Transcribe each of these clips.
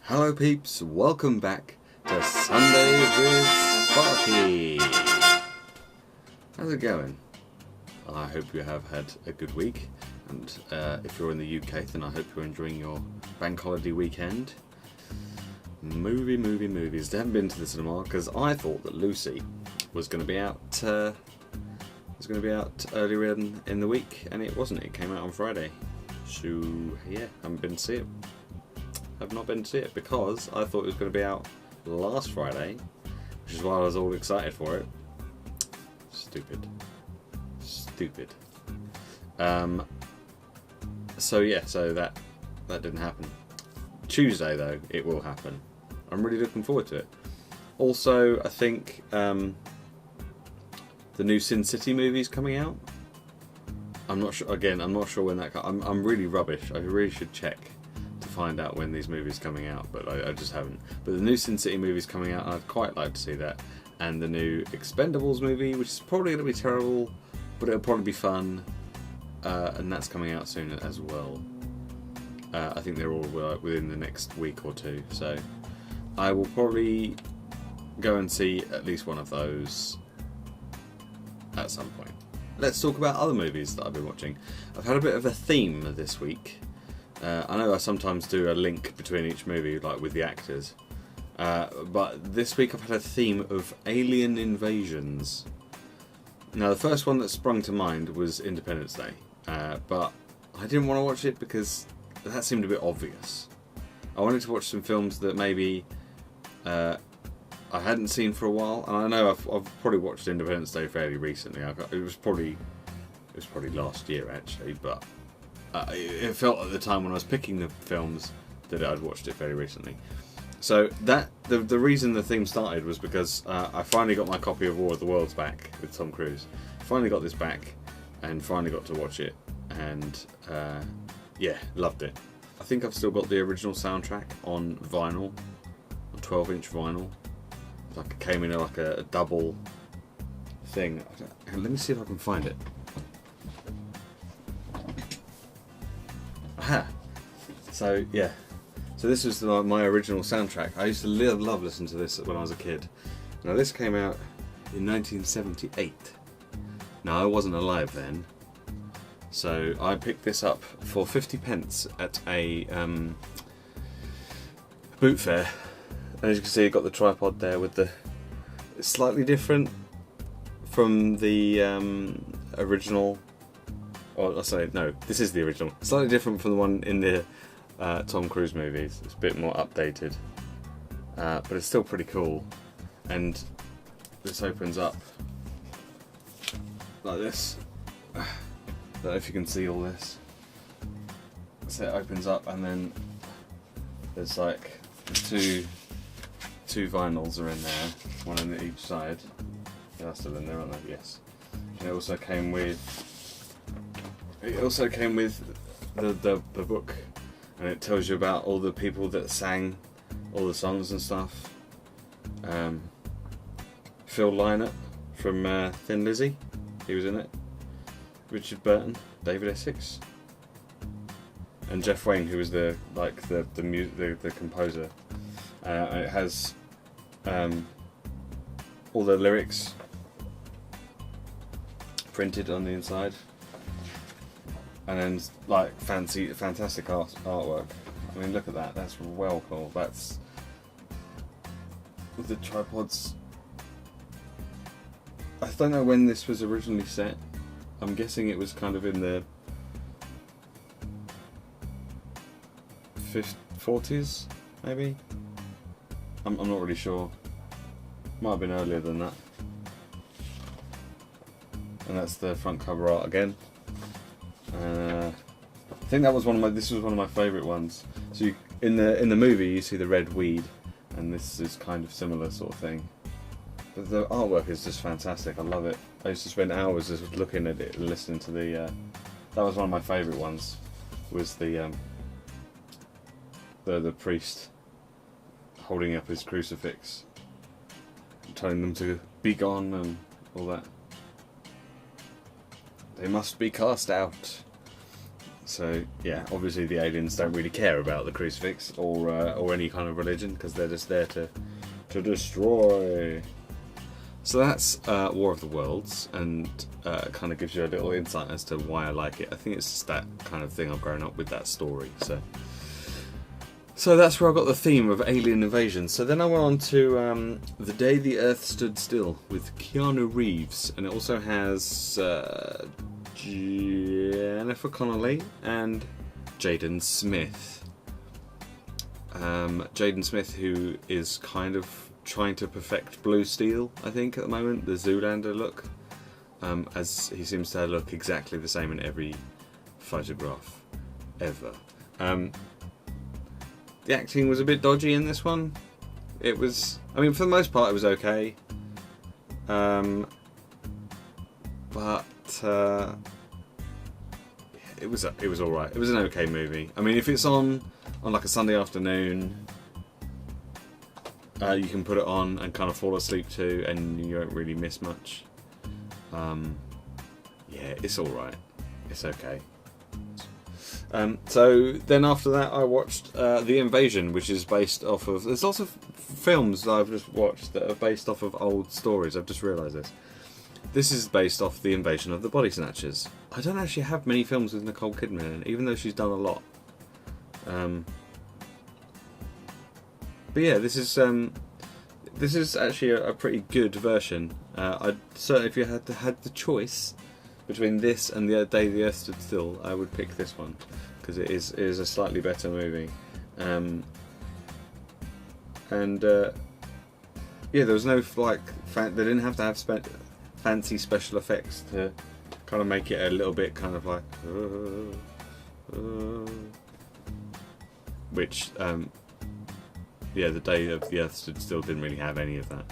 Hello peeps, welcome back to Sunday with Sparky. How's it going? I hope you have had a good week, and if you're in the UK then I hope you're enjoying your bank holiday weekend. Movies. I haven't been to the cinema because I thought that Lucy was going to be out earlier in the week, and it wasn't. It came out on Friday. So yeah, haven't been to see it. I've not been to see it because I thought it was going to be out last Friday, which is why I was all excited for it. Stupid. So that didn't happen. Tuesday though, it will happen. I'm really looking forward to it. Also, I think the new Sin City movie is coming out. I'm not sure. Again, I'm not sure when that. I'm really rubbish. I really should check to find out when these movies are coming out, but I just haven't. But the new Sin City movie is coming out, and I'd quite like to see that. And the new Expendables movie, which is probably going to be terrible, but it'll probably be fun, and that's coming out soon as well. I think they're all within the next week or two, so I will probably go and see at least one of those at some point. Let's talk about other movies that I've been watching. I've had a bit of a theme this week. I know I sometimes do a link between each movie, like with the actors, but this week I've had a theme of alien invasions. Now, the first one that sprung to mind was Independence Day, but I didn't want to watch it because that seemed a bit obvious. I wanted to watch some films that maybe I hadn't seen for a while, and I know I've probably watched Independence Day fairly recently. It was probably last year actually, but it felt at the time when I was picking the films that I'd watched it fairly recently. So the reason the theme started was because I finally got my copy of War of the Worlds back with Tom Cruise. Finally got this back, and finally got to watch it, and yeah, loved it. I think I've still got the original soundtrack on vinyl, on 12-inch vinyl. Like it came in like a double thing. Let me see if I can find it. Aha! So yeah, so this was my original soundtrack. I used to love listening to this when I was a kid. Now this came out in 1978. Now I wasn't alive then, so I picked this up for 50p at a boot fair. And as you can see, I've got the tripod there with it's slightly different from the original. Or I'll say, no, this is the original. Slightly different from the one in the Tom Cruise movies. It's a bit more updated. But it's still pretty cool. And this opens up like this. I don't know if you can see all this. So it opens up, and then there's like two vinyls are in there, one on each side. They're still in there, aren't they? Yes. And it also came with the book, and it tells you about all the people that sang all the songs and stuff. Phil Lynott from Thin Lizzy, he was in it. Richard Burton, David Essex, and Jeff Wayne, who was the composer. And it has all the lyrics printed on the inside, and then like fantastic artwork. I mean, look at that. That's well cool. That's with the tripods. I don't know when this was originally set. I'm guessing it was kind of in the 40s, maybe. I'm not really sure. Might have been earlier than that. And that's the front cover art again. I think that was this was one of my favourite ones. So in the movie you see the red weed, and this is kind of similar sort of thing. But the artwork is just fantastic. I love it. I used to spend hours just looking at it and listening to the. That was one of my favourite ones. Was the priest holding up his crucifix, telling them to be gone and all that. They must be cast out. So yeah, obviously the aliens don't really care about the crucifix or any kind of religion, because they're just there to destroy. So that's War of the Worlds, and kind of gives you a little insight as to why I like it. I think it's just that kind of thing. I've grown up with that story, so that's where I got the theme of alien invasion. So then I went on to The Day the Earth Stood Still with Keanu Reeves, and it also has Jennifer Connelly and Jaden Smith. Jaden Smith, who is kind of trying to perfect Blue Steel, I think, at the moment, the Zoolander look, as he seems to look exactly the same in every photograph ever. The acting was a bit dodgy in this one. It was, I mean, for the most part, it was okay. But it was all right. It was an okay movie. I mean, if it's on like a Sunday afternoon, you can put it on and kind of fall asleep to, and you don't really miss much. Yeah, it's all right. It's okay. So then after that, I watched The Invasion, which is based off of. There's lots of films that I've just watched that are based off of old stories. I've just realised this. This is based off The Invasion of the Body Snatchers. I don't actually have many films with Nicole Kidman in it, even though she's done a lot. But yeah, this is actually a pretty good version. I'd certainly, if you had the choice between this and The Day the Earth Stood Still, I would pick this one, because it is a slightly better movie. Yeah, there was no they didn't have to have fancy special effects to kind of make it a little bit kind of like which yeah, The Day of the Earth Stood Still didn't really have any of that,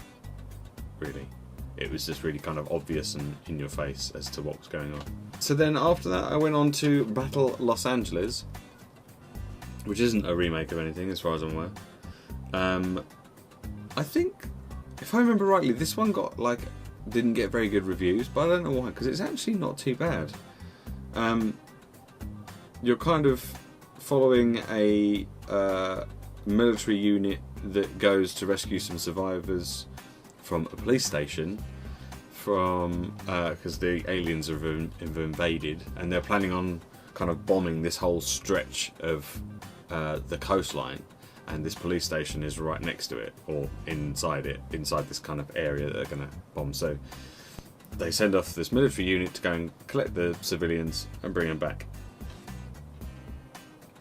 really. It was just really kind of obvious and in your face as to what was going on. So then after that, I went on to Battle Los Angeles, which isn't a remake of anything as far as I'm aware. I think, if I remember rightly, this one didn't get very good reviews, but I don't know why, because it's actually not too bad. You're kind of following a military unit that goes to rescue some survivors from a police station because the aliens have invaded, and they're planning on kind of bombing this whole stretch of the coastline, and this police station is right next to it, or inside this kind of area that they're going to bomb. So they send off this military unit to go and collect the civilians and bring them back,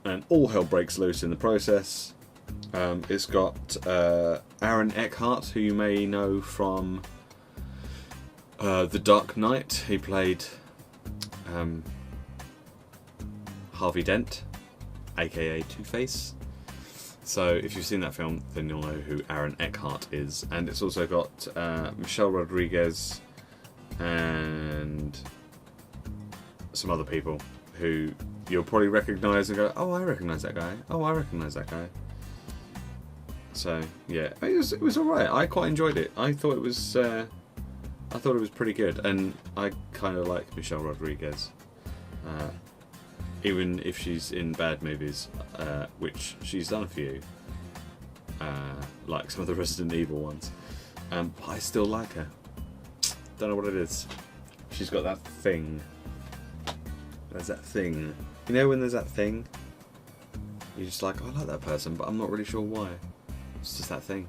and all hell breaks loose in the process. It's got Aaron Eckhart, who you may know from The Dark Knight. He played Harvey Dent, aka Two-Face. So if you've seen that film, then you'll know who Aaron Eckhart is. And it's also got Michelle Rodriguez and some other people who you'll probably recognise and go, "Oh, I recognise that guy. Oh, I recognise that guy." So yeah, it was all right. I quite enjoyed it. I thought it was pretty good, and I kind of like Michelle Rodriguez, even if she's in bad movies, which she's done a few, like some of the Resident Evil ones. But I still like her. Don't know what it is. She's got that thing. There's that thing. You know when there's that thing? You're just like, I like that person, but I'm not really sure why. It's just that thing.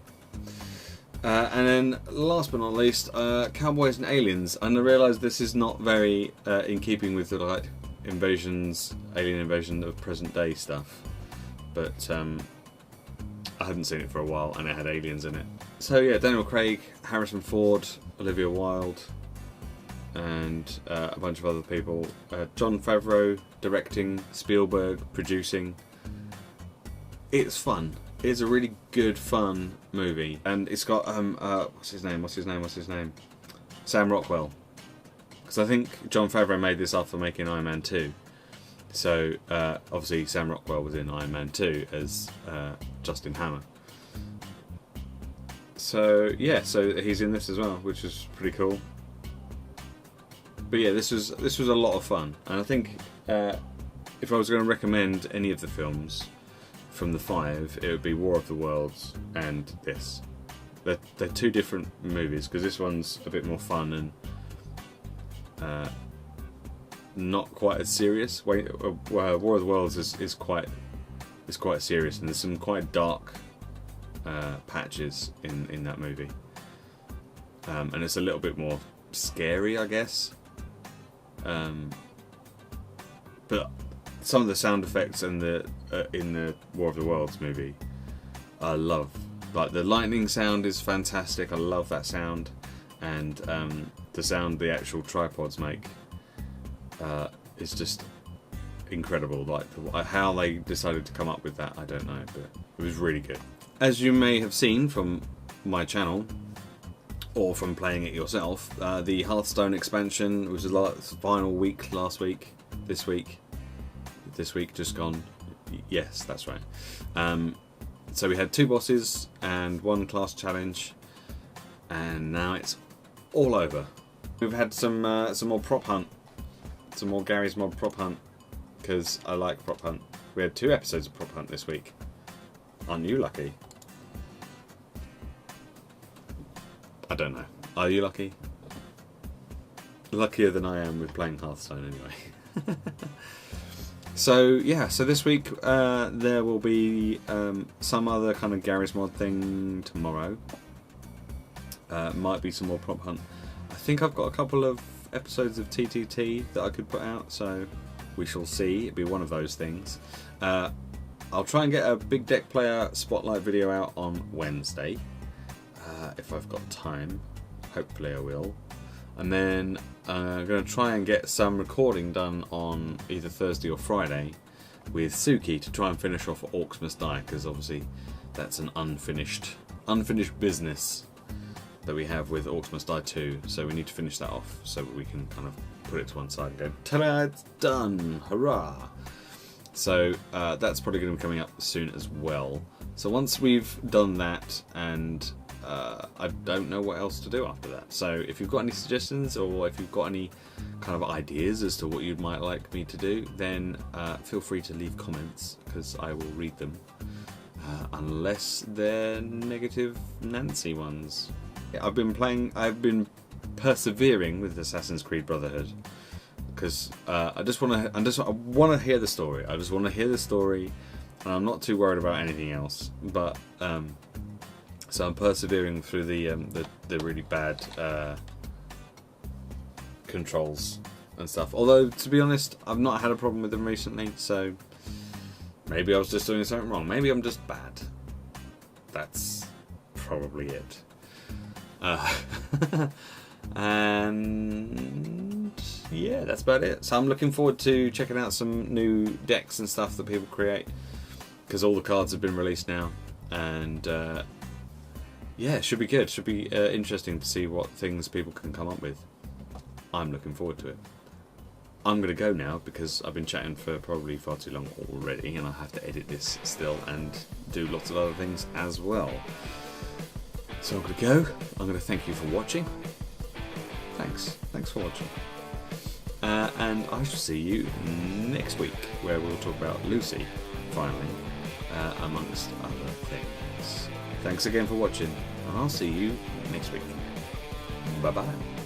And then, last but not least, Cowboys and Aliens. And I realise this is not very in keeping with the alien invasion of present day stuff. But I hadn't seen it for a while, and it had aliens in it. So yeah, Daniel Craig, Harrison Ford, Olivia Wilde, and a bunch of other people. Jon Favreau directing, Spielberg producing. It's fun. It's a really good, fun movie, and it's got what's his name? Sam Rockwell. Because I think Jon Favreau made this after making Iron Man 2. So obviously Sam Rockwell was in Iron Man 2 as Justin Hammer. So yeah, so he's in this as well, which is pretty cool. But yeah, this was a lot of fun, and I think if I was going to recommend any of the films from the 5, it would be War of the Worlds and this. They're two different movies, because this one's a bit more fun and not quite as serious. War of the Worlds is quite serious, and there's some quite dark patches in that movie, and it's a little bit more scary, I guess. But some of the sound effects in the War of the Worlds movie, I love. Like, the lightning sound is fantastic. I love that sound, and the sound the actual tripods make is just incredible. Like, how they decided to come up with that, I don't know, but it was really good. As you may have seen from my channel, or from playing it yourself, the Hearthstone expansion was the final week last week. This week just gone. Yes, that's right. So we had 2 bosses and 1 class challenge, and now it's all over. We've had some more prop hunt, some more Gary's Mod prop hunt, because I like prop hunt. We had 2 episodes of prop hunt this week. Aren't you lucky? I don't know. Are you lucky? Luckier than I am with playing Hearthstone anyway. So yeah, so this week there will be some other kind of Gary's Mod thing tomorrow. Might be some more prop hunt. I think I've got a couple of episodes of TTT that I could put out, so we shall see. It'll be one of those things. I'll try and get a big deck player spotlight video out on Wednesday, if I've got time. Hopefully I will. And then I'm going to try and get some recording done on either Thursday or Friday with Suki to try and finish off Orcs Must Die, because obviously that's an unfinished business that we have with Orcs Must Die 2, so we need to finish that off so that we can kind of put it to one side and go, ta-da, it's done, hurrah! So that's probably going to be coming up soon as well. So once we've done that, and I don't know what else to do after that. So if you've got any suggestions, or if you've got any kind of ideas as to what you might like me to do, then feel free to leave comments, because I will read them, unless they're negative Nancy ones. I've been persevering with Assassin's Creed Brotherhood, because I want to hear the story. I just want to hear the story, and I'm not too worried about anything else. But so I'm persevering through the really bad controls and stuff. Although, to be honest, I've not had a problem with them recently, so maybe I was just doing something wrong. Maybe I'm just bad. That's probably it. And yeah, that's about it. So I'm looking forward to checking out some new decks and stuff that people create, because all the cards have been released now, and yeah, it should be good. Should be interesting to see what things people can come up with. I'm looking forward to it. I'm going to go now, because I've been chatting for probably far too long already, and I have to edit this still and do lots of other things as well. So I'm going to go. I'm going to thank you for watching. Thanks for watching. And I shall see you next week, where we'll talk about Lucy, finally, amongst other things. Thanks again for watching, and I'll see you next week. Bye bye.